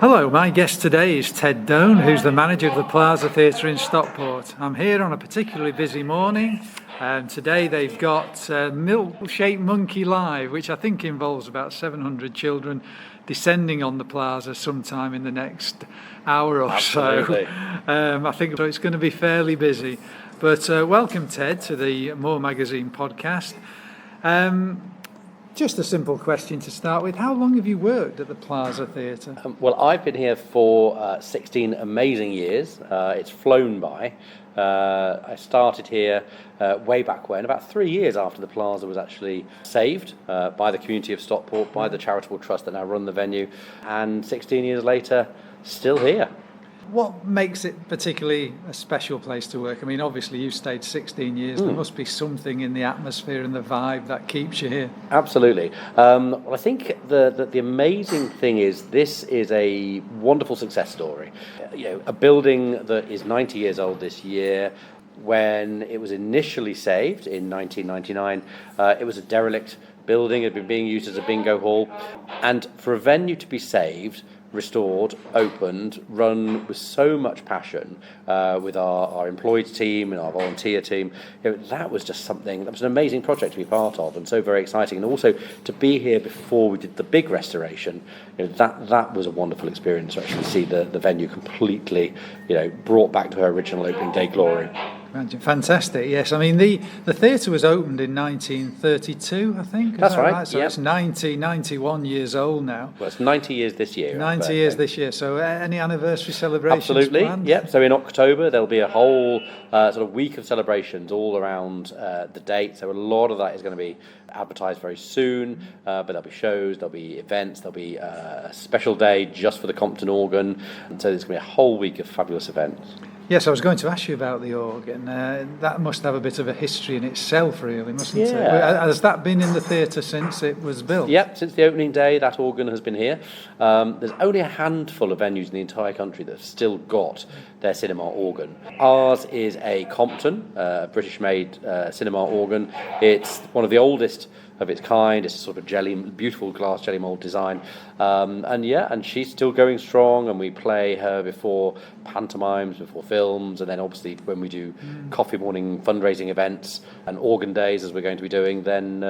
Hello, my guest today is Ted Doan, who's the manager of the Plaza Theatre in Stockport. I'm here on a particularly busy morning, and today they've got Milkshake Monkey Live, which I think involves about 700 children descending on the Plaza sometime in the next hour or Absolutely. so. I think it's going to be fairly busy. But welcome, Ted, to the Moor magazine podcast. Just a simple question to start with. How long have you worked at the Plaza Theatre? Well, I've been here for 16 amazing years. It's flown by. I started here way back when, about 3 years after the Plaza was actually saved by the community of Stockport, by the charitable trust that now run the venue, and 16 years later, still here. What makes it particularly a special place to work? I mean, obviously you've stayed 16 years. There must be something in the atmosphere and the vibe that keeps you here. Absolutely. Well, I think the amazing thing is this is a wonderful success story. A building that is 90 years old this year. When it was initially saved in 1999, it was a derelict building. It had been being used as a bingo hall. And for a venue to be saved, restored, opened, run with so much passion with our employed team and our volunteer team. That was just something, that was an amazing project to be part of and so very exciting. And also to be here before we did the big restoration, that was a wonderful experience to actually see the venue completely brought back to her original opening day glory. Fantastic, yes. I mean, the theatre was opened in 1932, I think. That's right. So It's 91 years old now. Well, it's 90 years this year. 90 years this year. So any anniversary celebrations Absolutely, planned? yep. So in October, there'll be a whole sort of week of celebrations all around the date. So a lot of that is going to be advertised very soon, but there'll be shows, there'll be events, there'll be a special day just for the Compton organ. And so there's going to be a whole week of fabulous events. Yes, I was going to ask you about the organ. That must have a bit of a history in itself, really, mustn't it? Has that been in the theatre since it was built? Yep, since the opening day, that organ has been here. There's only a handful of venues in the entire country that have still got their cinema organ. Ours is a Compton, British-made cinema organ. It's one of the oldest of its kind. It's a sort of beautiful glass jelly mold design, and she's still going strong. And we play her before pantomimes, before films, and then obviously when we do coffee morning fundraising events and organ days, as we're going to be doing, then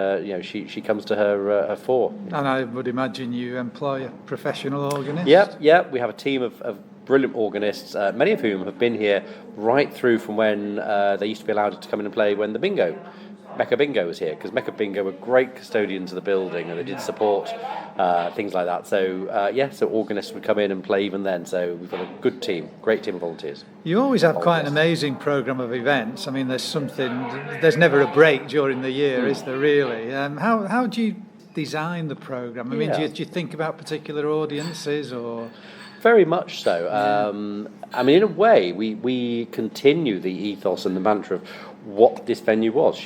she comes to her fore. And I would imagine you employ a professional organist. Yep. We have a team of brilliant organists, many of whom have been here right through from when they used to be allowed to come in and play when the Mecca Bingo was here, because Mecca Bingo were great custodians of the building and they did support things like that. So organists would come in and play even then. So we've got a good team, great team of volunteers. You always have quite an amazing programme of events. I mean, there's never a break during the year, is there really? How do you design the programme? I mean, do you think about particular audiences or...? Very much so. I mean, in a way, we continue the ethos and the mantra of what this venue was.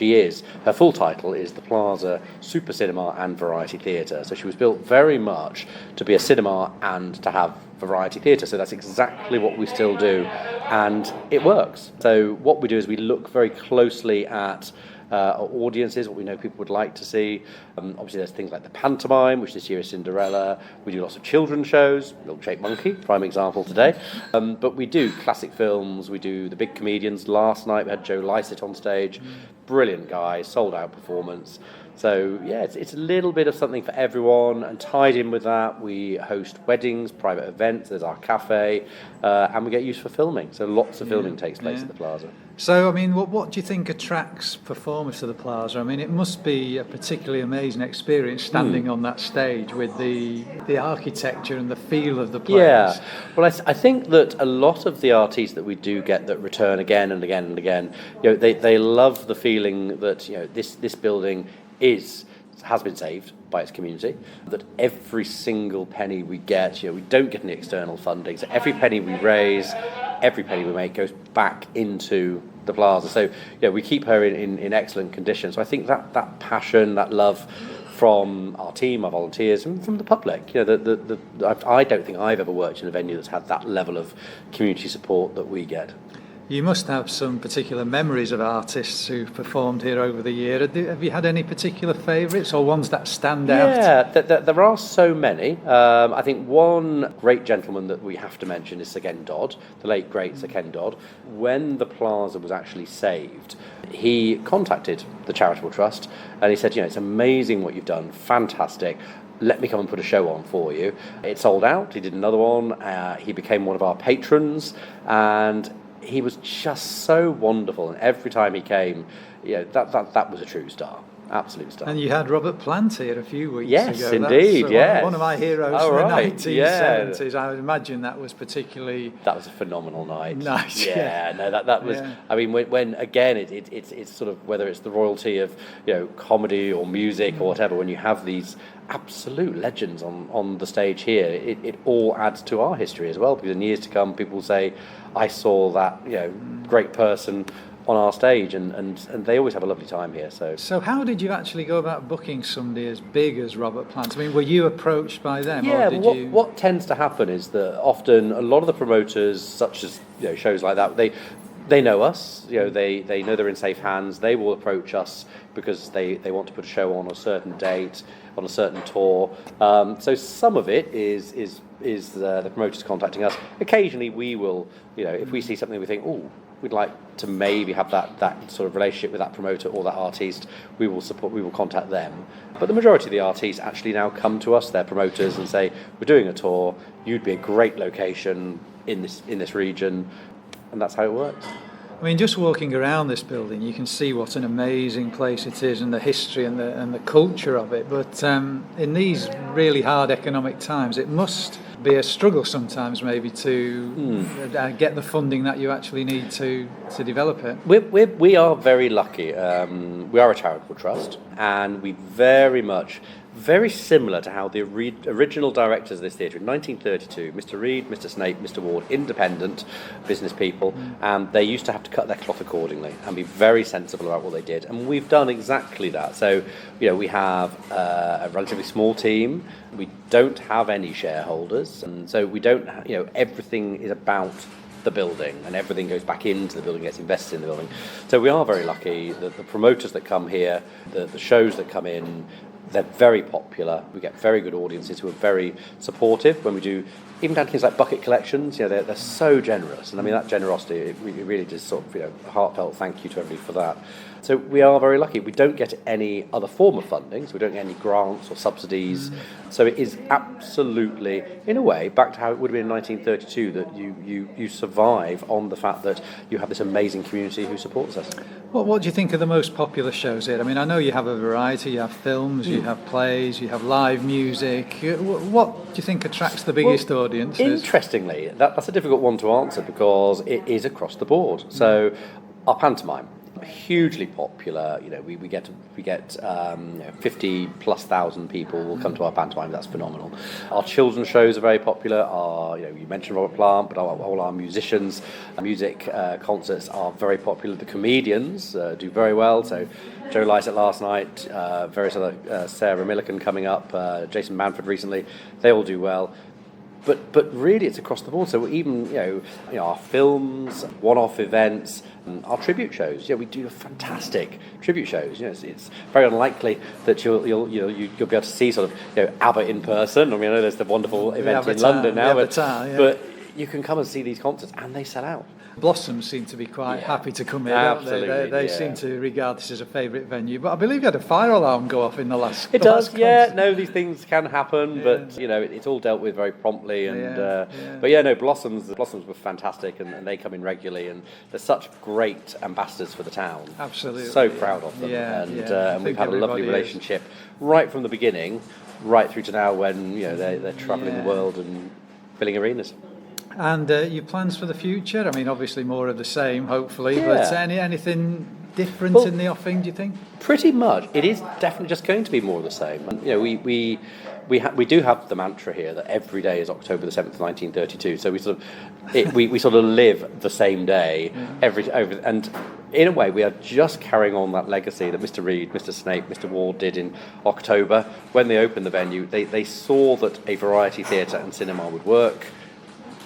Her full title is the Plaza Super Cinema and Variety Theatre. So she was built very much to be a cinema and to have variety theatre. So that's exactly what we still do, and it works. So what we do is we look very closely at our audiences, what we know people would like to see. Obviously there's things like the pantomime, which this year is Cinderella. We do lots of children's shows, Milkshake Monkey, prime example today. But we do classic films, we do the big comedians. Last night we had Joe Lycett on stage, brilliant guy, sold out performance. So it's a little bit of something for everyone, and tied in with that we host weddings, private events, there's our cafe, and we get used for filming. So lots of filming takes place at the Plaza. So, I mean, what do you think attracts performers to the Plaza? I mean, it must be a particularly amazing experience standing on that stage with the architecture and the feel of the place. Yeah, well, I think that a lot of the artists that we do get that return again and again and again, they love the feeling that this building has been saved by its community, that every single penny we get, we don't get any external funding, so every penny we raise, every penny we make goes back into the Plaza. So we keep her in excellent condition. So I think that passion, that love from our team, our volunteers, and from the public, I don't think I've ever worked in a venue that's had that level of community support that we get. You must have some particular memories of artists who've performed here over the year. Have you had any particular favourites or ones that stand out? Yeah, there are so many. I think one great gentleman that we have to mention is Sir Ken Dodd, the late great Sir Ken Dodd. When the Plaza was actually saved, he contacted the charitable trust and he said, it's amazing what you've done, fantastic. Let me come and put a show on for you. It sold out. He did another one. He became one of our patrons, and he was just so wonderful. And every time he came, that was a true star. Absolute star. And you had Robert Plant here a few weeks yes, ago. indeed, That's yes. one of my heroes Oh, from right. the 1970s. I would imagine that was particularly... That was a phenomenal night. Nice, yeah. No, that was... Yeah. I mean, when again, it's sort of, whether it's the royalty of, comedy or music or whatever, when you have these absolute legends on the stage here, it all adds to our history as well, because in years to come, people will say, I saw that, great person on our stage, and they always have a lovely time here. So how did you actually go about booking somebody as big as Robert Plant? I mean, were you approached by them? Yeah, or did you... what tends to happen is that often a lot of the promoters, such as shows like that, they know us. They know they're in safe hands. They will approach us because they want to put a show on a certain date, on a certain tour. So some of it is the promoters contacting us. Occasionally we will, if we see something we think, we'd like to maybe have that sort of relationship with that promoter or that artiste, we will contact them. But the majority of the artists actually now come to us, their promoters, and say, we're doing a tour, you'd be a great location in this region, and that's how it works. I mean, just walking around this building, you can see what an amazing place it is, and the history and the culture of it. But in these really hard economic times, it must be a struggle sometimes, maybe, to get the funding that you actually need to develop it. We are very lucky. We are a charitable trust, and we very similar to how the original directors of this theatre in 1932, Mr. Reed, Mr. Snape, Mr. Ward, independent business people, and they used to have to cut their cloth accordingly and be very sensible about what they did. And we've done exactly that. So, we have a relatively small team. We don't have any shareholders, and so we don't, everything is about the building, and everything goes back into the building, gets invested in the building. So we are very lucky that the promoters that come here, the shows that come in, they're very popular. We get very good audiences who are very supportive when we do, even down to things like bucket collections. They're so generous, and I mean that generosity. It really just sort of a heartfelt thank you to everybody for that. So we are very lucky. We don't get any other form of funding, so we don't get any grants or subsidies. So it is absolutely, in a way, back to how it would have been in 1932, that you survive on the fact that you have this amazing community who supports us. What do you think are the most popular shows here? I mean, I know you have a variety. You have films, you have plays, you have live music. What do you think attracts the biggest audience? Interestingly, that's a difficult one to answer because it is across the board. So our pantomime, hugely popular. We get 50,000+ people will come to our pantomime. That's phenomenal. Our children's shows are very popular. You mentioned Robert Plant, but all our musicians, music concerts are very popular. The comedians do very well. So Joe Lycett last night, various other, Sarah Millican coming up, Jason Manford recently. They all do well. But really, it's across the board. So even our films, one-off events, our tribute shows. We do fantastic tribute shows. It's very unlikely that you'll be able to see sort of ABBA in person. I mean, I know there's the wonderful event in London now, but you can come and see these concerts, and they sell out. Blossoms seem to be quite happy to come here, don't they? They seem to regard this as a favourite venue. But I believe you had a fire alarm go off in the last. It does, yeah. No, these things can happen, but it's all dealt with very promptly. And but Blossoms were fantastic, and they come in regularly, and they're such great ambassadors for the town. Absolutely, so proud of them, and we've had a lovely relationship right from the beginning, right through to now when they're travelling the world and filling arenas. And your plans for the future? I mean, obviously more of the same, hopefully. But anything different in the offing, do you think? Pretty much. It is definitely just going to be more of the same. And, we do have the mantra here that every day is October the 7th, 1932. So we sort of live the same day and in a way we are just carrying on that legacy that Mr. Reed, Mr. Snape, Mr. Ward did in October when they opened the venue. They saw that a variety theatre and cinema would work.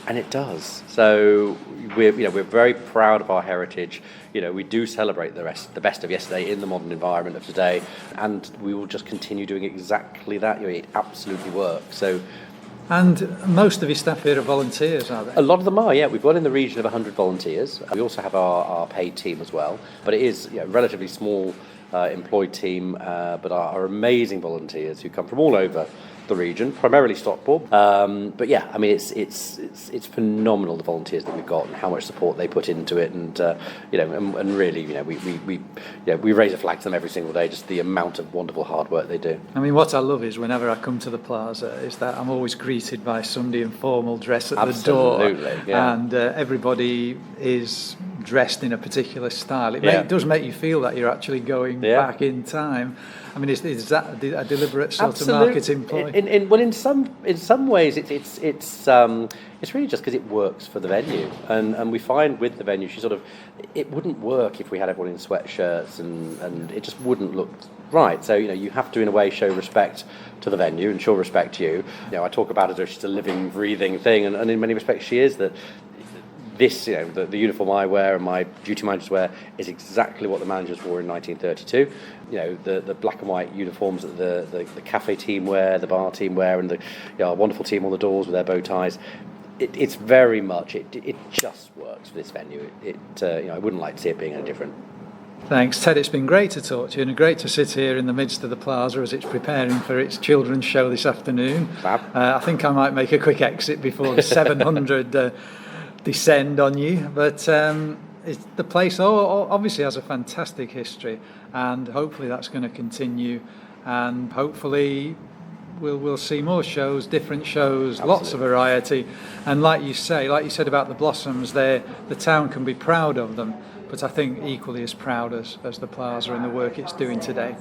And it does. So we're very proud of our heritage. We do celebrate the best of yesterday in the modern environment of today, and we will just continue doing exactly that. It absolutely works. So. And most of your staff here are volunteers, are they? A lot of them are, yeah. We've got in the region of 100 volunteers. We also have our paid team as well, but it is a relatively small employed team, but our amazing volunteers who come from all over the region, primarily Stockport. But yeah, I mean, it's phenomenal, the volunteers that we've got and how much support they put into it, and and really, we raise a flag to them every single day. Just the amount of wonderful hard work they do. I mean, what I love is whenever I come to the Plaza, is that I'm always greeted by somebody in formal dress at the door, yeah. and everybody is dressed in a particular style. It does make you feel that you're actually going back in time. I mean, is that a deliberate sort of marketing ploy? In some ways, it's really just because it works for the venue, and we find with the venue, it wouldn't work if we had everyone in sweatshirts, and it just wouldn't look right. So you have to, in a way, show respect to the venue and show respect to you. I talk about it as she's a living, breathing thing, and in many respects, she is that. This, the uniform I wear and my duty managers wear is exactly what the managers wore in 1932. The black and white uniforms that the cafe team wear, the bar team wear, and our wonderful team on the doors with their bow ties. It's very much, it just works for this venue. I wouldn't like to see it being any different. Thanks, Ted. It's been great to talk to you, and great to sit here in the midst of the Plaza as it's preparing for its children's show this afternoon. Fab. I think I might make a quick exit before the 700 descend on you, but the place obviously has a fantastic history, and hopefully that's going to continue, and hopefully we'll see more shows, different shows. Absolutely. Lots of variety, and like you said about the Blossoms, the town can be proud of them, but I think equally as proud as the Plaza and the work it's doing today.